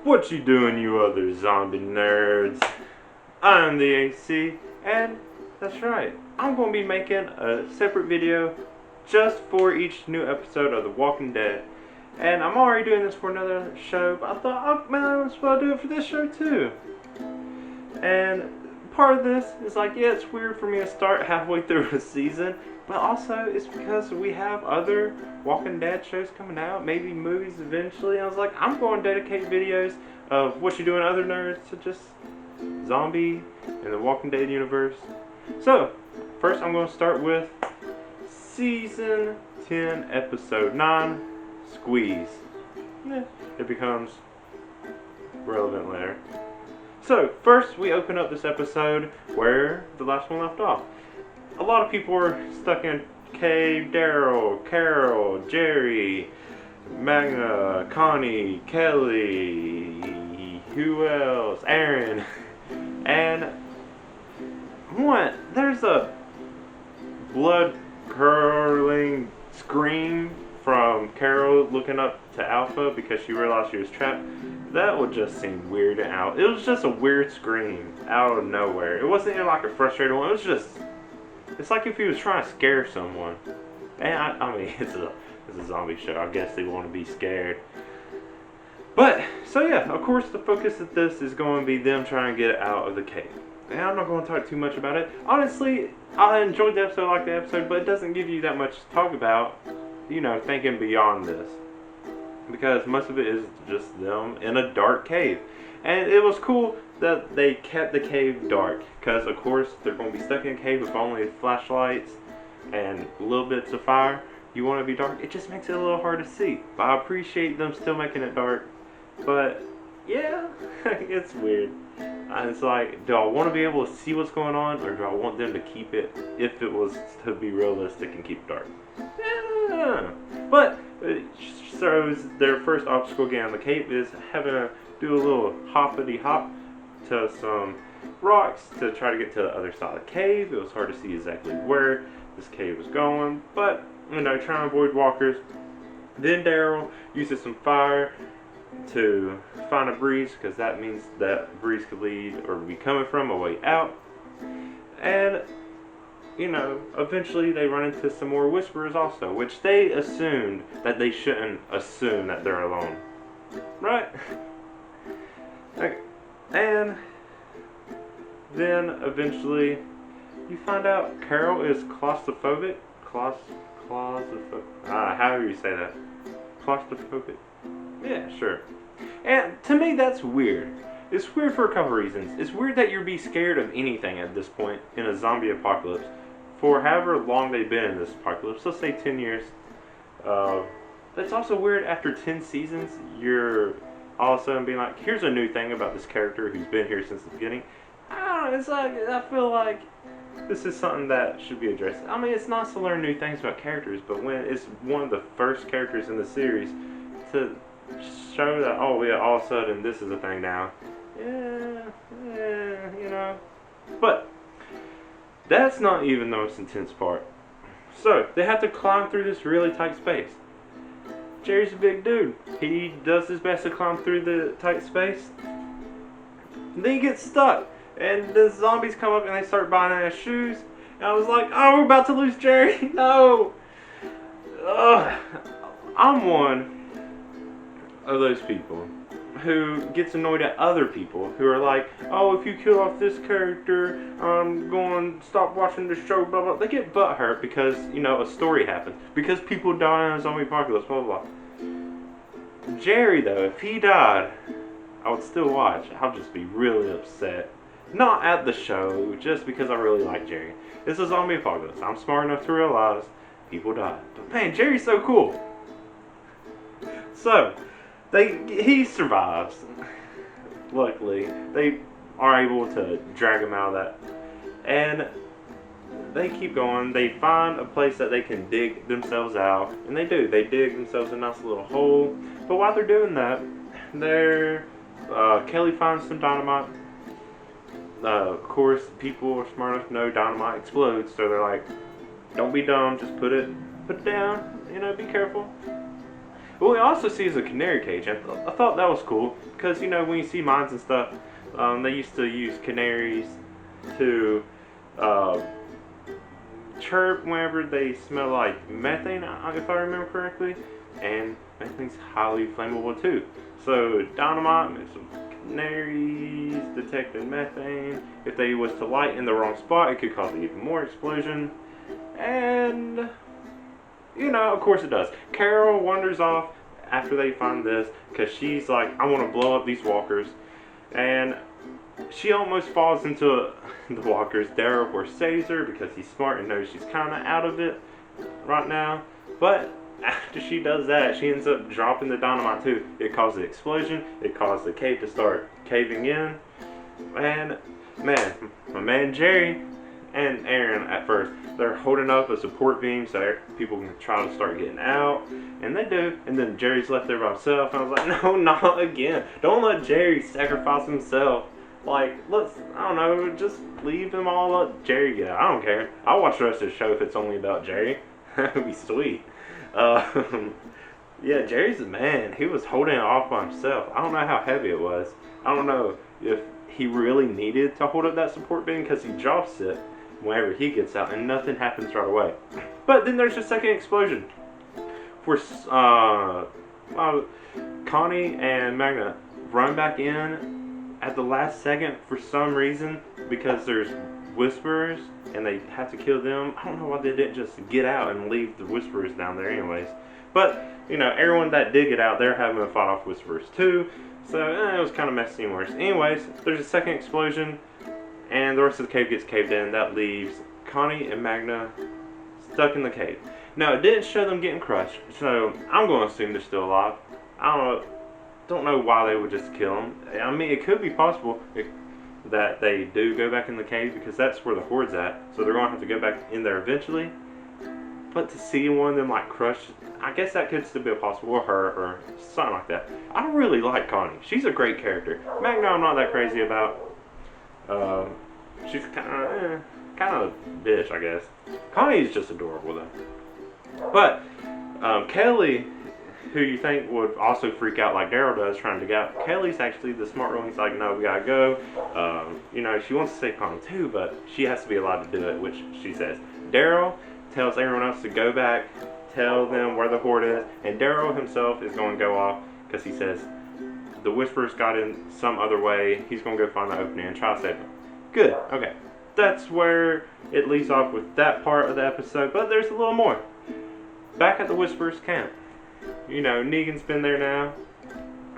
What you doing, you other zombie nerds? I'm the AC, and that's right, I'm going to be making a separate video just for each new episode of The Walking Dead. And I'm already doing this for another show, but I thought, oh man, I might as well do it for this show too. And part of this is like, yeah, it's weird for me to start halfway through a season, but also it's because we have other Walking Dead shows coming out, maybe movies eventually. I was like, I'm going to dedicate videos of what you doing, other nerds, to just zombie and the Walking Dead universe. So, first I'm going to start with Season 10, Episode 9, Squeeze. It becomes relevant later. So, first we open up this episode where the last one left off. A lot of people are stuck in cave. Daryl, Carol, Jerry, Magna, Connie, Kelly, who else? Aaron. And there's a blood-curdling scream from Carol looking up to Alpha because she realized she was trapped. That would just seem weird out. It was just a weird scream out of nowhere. It wasn't even like a frustrated one. It was just, it's like if he was trying to scare someone. And I mean, it's a zombie show. I guess they want to be scared. But, so yeah, of course the focus of this is going to be them trying to get out of the cave. And I'm not going to talk too much about it. Honestly, I enjoyed the episode, like the episode, but it doesn't give you that much to talk about, you know, thinking beyond this. Because most of it is just them in a dark cave. And it was cool that they kept the cave dark. Because, of course, they're going to be stuck in a cave with only flashlights and little bits of fire. You want to be dark, it just makes it a little hard to see. But I appreciate them still making it dark. But, yeah, it's weird. It's like, do I want to be able to see what's going on, or do I want them to keep it, if it was to be realistic and keep it dark? Yeah. But it shows their first obstacle again in the cave is having to do a little hoppity hop to some rocks to try to get to the other side of the cave. It was hard to see exactly where this cave was going, but, you know, trying to avoid walkers. Then Daryl uses some fire to find a breeze, because that means that breeze could lead or be coming from a way out. And, you know, eventually they run into some more whisperers also, which they assumed that they shouldn't assume that they're alone. Right? Okay. And then eventually you find out Carol is claustrophobic. Claustrophobic. However you say that. Claustrophobic. Yeah, sure. And to me, that's weird. It's weird for a couple reasons. It's weird that you'd be scared of anything at this point in a zombie apocalypse. For however long they've been in this apocalypse, let's say 10 years. It's also weird after 10 seasons, you're all of a sudden being like, here's a new thing about this character who's been here since the beginning. I don't know, it's like, I feel like this is something that should be addressed. I mean, it's nice to learn new things about characters, but when it's one of the first characters in the series, to show that, oh yeah, all of a sudden this is a thing now. Yeah, you know. But that's not even the most intense part. So, they have to climb through this really tight space. Jerry's a big dude. He does his best to climb through the tight space. Then he gets stuck. And the zombies come up and they start biting his shoes. And I was like, oh, we're about to lose Jerry. No. Ugh. I'm one of those people who gets annoyed at other people who are like, oh, if you kill off this character, I'm going to stop watching the show, blah, blah. They get butthurt because, you know, a story happens. Because people die in a zombie apocalypse, blah, blah, blah. Jerry, though, if he died, I would still watch. I'll just be really upset. Not at the show, just because I really like Jerry. It's a zombie apocalypse. I'm smart enough to realize people die. But man, Jerry's so cool. So, he survives. Luckily, they are able to drag him out of that. And they keep going. They find a place that they can dig themselves out. And they do. They dig themselves a nice little hole. But while they're doing that, Kelly finds some dynamite. Of course, people are smart enough to know dynamite explodes. So they're like, don't be dumb. Just put it down. You know, be careful. But we also see is a canary cage. I thought that was cool because when you see mines and stuff, they used to use canaries to uh, chirp whenever they smell like methane, if I remember correctly, and methane's highly flammable too. So dynamite makes some canaries detecting methane. If they was to light in the wrong spot, it could cause even more explosion. And of course it does. Carol wanders off after they find this because she's like, I want to blow up these walkers, and she almost falls into the walkers. Daryl, of course, saves her because he's smart and knows she's kind of out of it right now. But after she does that, she ends up dropping the dynamite too. It caused an explosion. It caused the cave to start caving in. And man, my man Jerry and Aaron at first, they're holding up a support beam so people can try to start getting out. And they do. And then Jerry's left there by himself. And I was like, no, not again. Don't let Jerry sacrifice himself. Like, I don't know, just leave them all up. Jerry get out. I don't care. I'll watch the rest of the show if it's only about Jerry. That would be sweet. Yeah, Jerry's the man. He was holding it off by himself. I don't know how heavy it was. I don't know if he really needed to hold up that support beam because he drops it whenever he gets out and nothing happens right away. But then there's a second explosion. Where Connie and Magna run back in at the last second for some reason because there's whisperers and they have to kill them. I don't know why they didn't just get out and leave the whisperers down there anyways. But, everyone that did get out, they're having to fight off whisperers too. So, it was kind of messy and worse. Anyways, there's a second explosion and the rest of the cave gets caved in. That leaves Connie and Magna stuck in the cave. Now, it didn't show them getting crushed, so I'm going to assume they're still alive. I don't know why they would just kill them. I mean, it could be possible that they do go back in the cave because that's where the Horde's at. So they're going to have to go back in there eventually. But to see one of them like crushed, I guess that could still be possible, or her, or something like that. I really like Connie. She's a great character. Magna, I'm not that crazy about. She's kind of a bitch, I guess. Connie's just adorable though. But Kelly, who you think would also freak out like Daryl does trying to get out, Kelly's actually the smart one. He's like, no, we gotta go. She wants to save Connie too, but she has to be allowed to do it, which she says. Daryl tells everyone else to go back, tell them where the Horde is, and Daryl himself is going to go off because he says the Whisperers got in some other way. He's going to go find the opening and try to save them. Good. Okay. That's where it leaves off with that part of the episode, but there's a little more. Back at the Whisperers camp. Negan's been there now.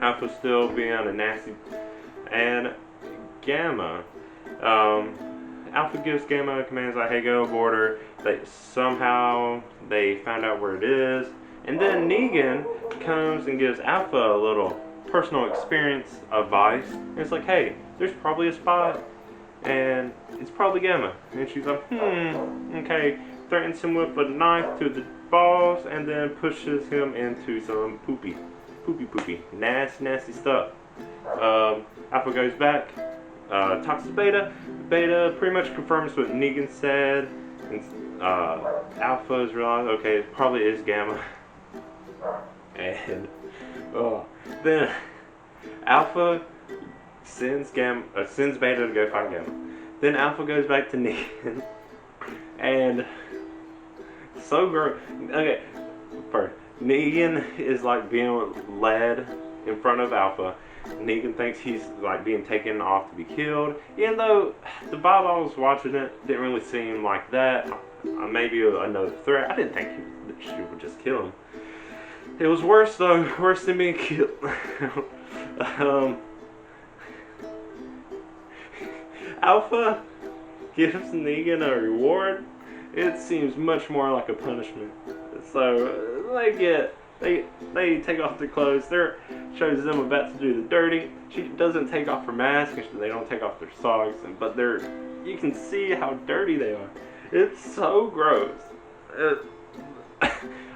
Alpha's still being a nasty. And Gamma. Alpha gives Gamma commands like, hey, go aboard her. Somehow they find out where it is. And then Negan comes and gives Alpha a little personal experience advice. And it's like, hey, there's probably a spot. And it's probably Gamma. And she's like, okay. Threatens him with a knife to the balls and then pushes him into some poopy. Nasty stuff. Alpha goes back, talks to Beta. Beta pretty much confirms what Negan said. And Alpha's realized, okay, it probably is Gamma. And then Alpha sends Beta to go find Gamma. Then Alpha goes back to Negan. And so gross. Okay, first, Negan is like being led in front of Alpha. Negan thinks he's like being taken off to be killed, even though the vibe I was watching it didn't really seem like that. Maybe another threat. I didn't think she would just kill him. It was worse though, worse than being killed. Alpha gives Negan a reward. It seems much more like a punishment. So they take off their clothes. Shows them about to do the dirty. She doesn't take off her mask, and they don't take off their socks. But you can see how dirty they are. It's so gross.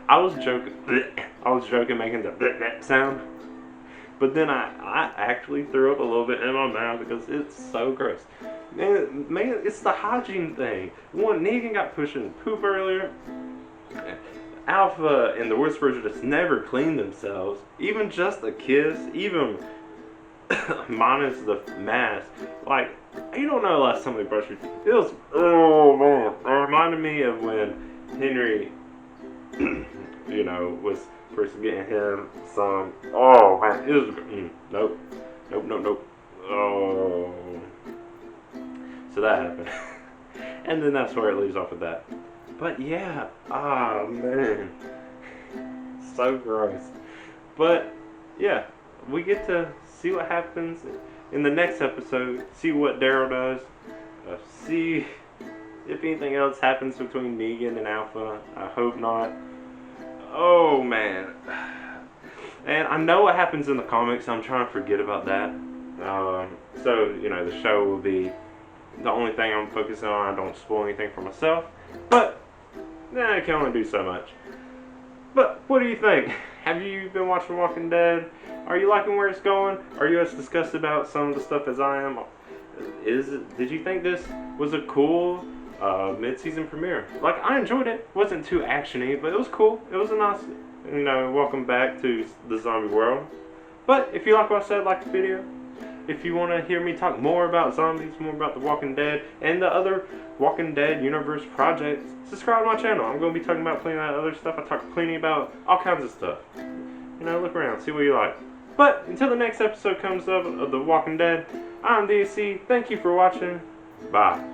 I was joking, making the sound. But then I actually threw up a little bit in my mouth because it's so gross. Man, it's the hygiene thing. Negan got pushed in poop earlier. Alpha and the Whispers just never clean themselves. Even just a kiss, even minus the mask. Like, you don't know the last time they brushed your teeth. It was, oh man. It reminded me of when Henry, you know, was first getting him some. Oh man, it was, nope. Oh. So that happened. And then that's where it leaves off with that. But yeah, man. So gross. But yeah, we get to see what happens in the next episode. See what Daryl does. See if anything else happens between Negan and Alpha. I hope not. Oh man. And I know what happens in the comics. I'm trying to forget about that. So, you know, the show will be the only thing I'm focusing on. I don't spoil anything for myself. But, I can only do so much. But, what do you think? Have you been watching Walking Dead? Are you liking where it's going? Are you as disgusted about some of the stuff as I am? Did you think this was a cool mid-season premiere? Like, I enjoyed it. It wasn't too actiony, but it was cool. It was a nice, you know, welcome back to the zombie world. But, if you like what I said, like the video. If you want to hear me talk more about zombies, more about The Walking Dead, and the other Walking Dead universe projects, subscribe to my channel. I'm going to be talking about plenty of other stuff. I talk plenty about all kinds of stuff. You know, look around, see what you like. But, until the next episode comes up of The Walking Dead, I'm DSC. Thank you for watching. Bye.